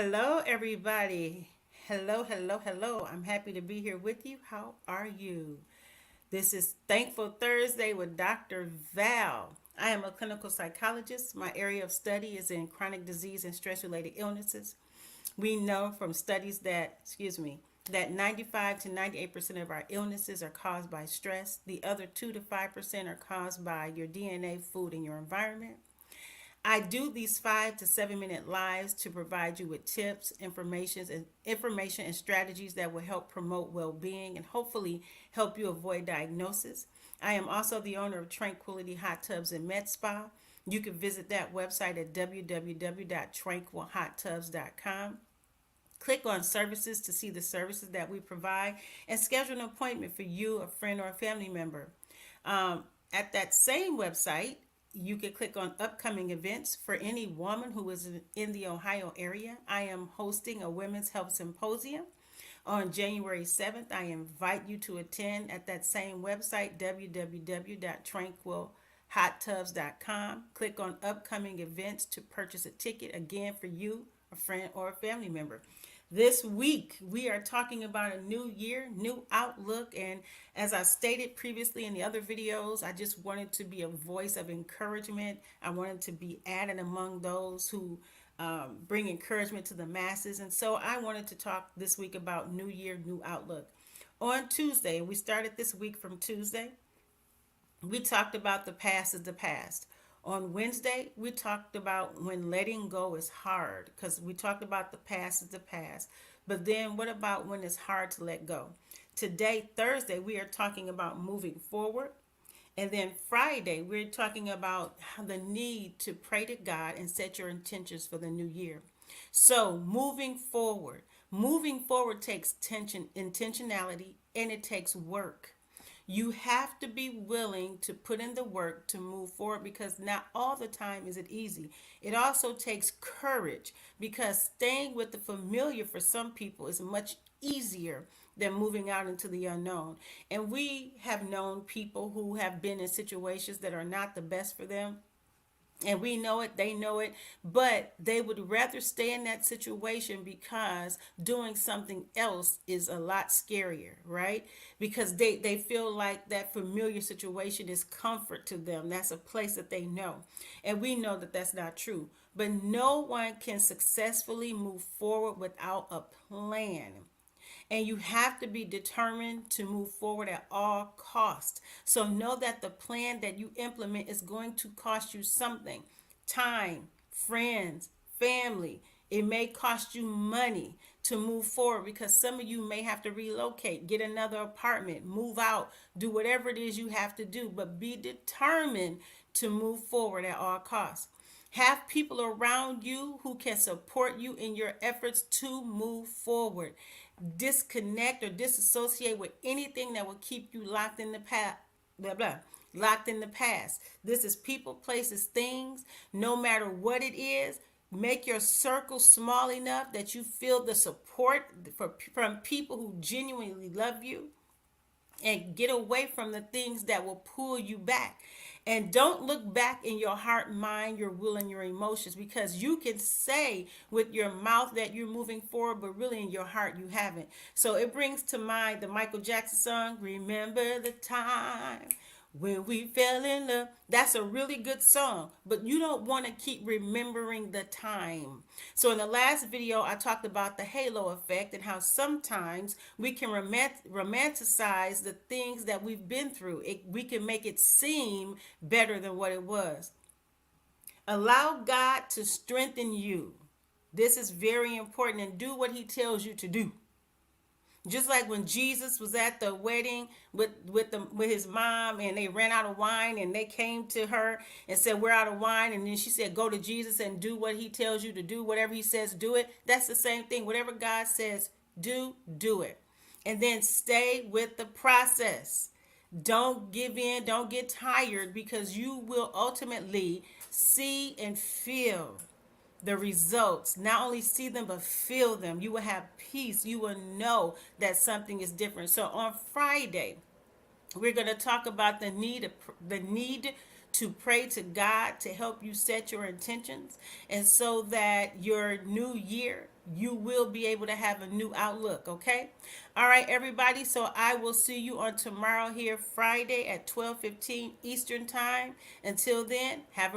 Hello, everybody. Hello, hello, hello. I'm happy to be here with you. How are you? This is Thankful Thursday with Dr. Val. I am a clinical psychologist. My area of study is in chronic disease and stress related illnesses. We know from studies that 95 to 98% of our illnesses are caused by stress. The other 2 to 5% are caused by your DNA, food, and your environment. I do these 5 to 7 minute lives to provide you with tips, information and strategies that will help promote well-being and hopefully help you avoid diagnosis. I am also the owner of Tranquility Hot Tubs and Med Spa. You can visit that website at www.tranquilhottubs.com. Click on services to see the services that we provide and schedule an appointment for you, a friend, or a family member. At that same website, you can click on upcoming events for any woman who is in the Ohio area. I am hosting a women's health symposium on January 7th. I invite you to attend at that same website, www.tranquilhottubs.com. Click on upcoming events to purchase a ticket, again, for you, a friend, or a family member. This week, we are talking about a new year, new outlook. And as I stated previously in the other videos, I just wanted to be a voice of encouragement. I wanted to be added among those who bring encouragement to the masses. And so I wanted to talk this week about new year, new outlook. On Tuesday, we started this week from Tuesday, we talked about the past is the past. On Wednesday, we talked about when letting go is hard because we talked about the past is the past. But then what about when it's hard to let go? Today, Thursday, we are talking about moving forward. And then Friday, we're talking about the need to pray to God and set your intentions for the new year. So, moving forward takes intentionality, and it takes work. You have to be willing to put in the work to move forward because not all the time is it easy. It also takes courage because staying with the familiar for some people is much easier than moving out into the unknown. And we have known people who have been in situations that are not the best for them, and we know it, they know it, but they would rather stay in that situation because doing something else is a lot scarier, right? Because they feel like that familiar situation is comfort to them. That's a place that they know. And we know that that's not true. But no one can successfully move forward without a plan, and you have to be determined to move forward at all costs. So know that the plan that you implement is going to cost you something: time, friends, family. It may cost you money to move forward because some of you may have to relocate, get another apartment, move out, do whatever it is you have to do, but be determined to move forward at all costs. Have people around you who can support you in your efforts to move forward. Disconnect or disassociate with anything that will keep you locked in the past. Blah blah. Locked in the past. This is people, places, things. No matter what it is, make your circle small enough that you feel the support from people who genuinely love you, and get away from the things that will pull you back. And don't look back in your heart, mind, your will, and your emotions, because you can say with your mouth that you're moving forward, but really in your heart you haven't. So it brings to mind the Michael Jackson song, Remember the Time When We Fell in Love. That's a really good song, but you don't want to keep remembering the time. So in the last video, I talked about the halo effect and how sometimes we can romanticize the things that we've been through. We can make it seem better than what it was. Allow God to strengthen you. This is very important, and do what he tells you to do. Just like when Jesus was at the wedding with his mom, and they ran out of wine, and they came to her and said, "We're out of wine," and then she said, "Go to Jesus and do what he tells you to do. Whatever he says, do it." That's the same thing. Whatever God says, do it. And then stay with the process. Don't give in, don't get tired, because you will ultimately see and feel the results. Not only see them, but feel them. You will have peace. You will know that something is different. So on Friday, we're going to talk about the need to pray to God to help you set your intentions, and so that your new year you will be able to have a new outlook, okay? All right, everybody. So I will see you on tomorrow here, Friday at 12:15 Eastern Time. Until then, have a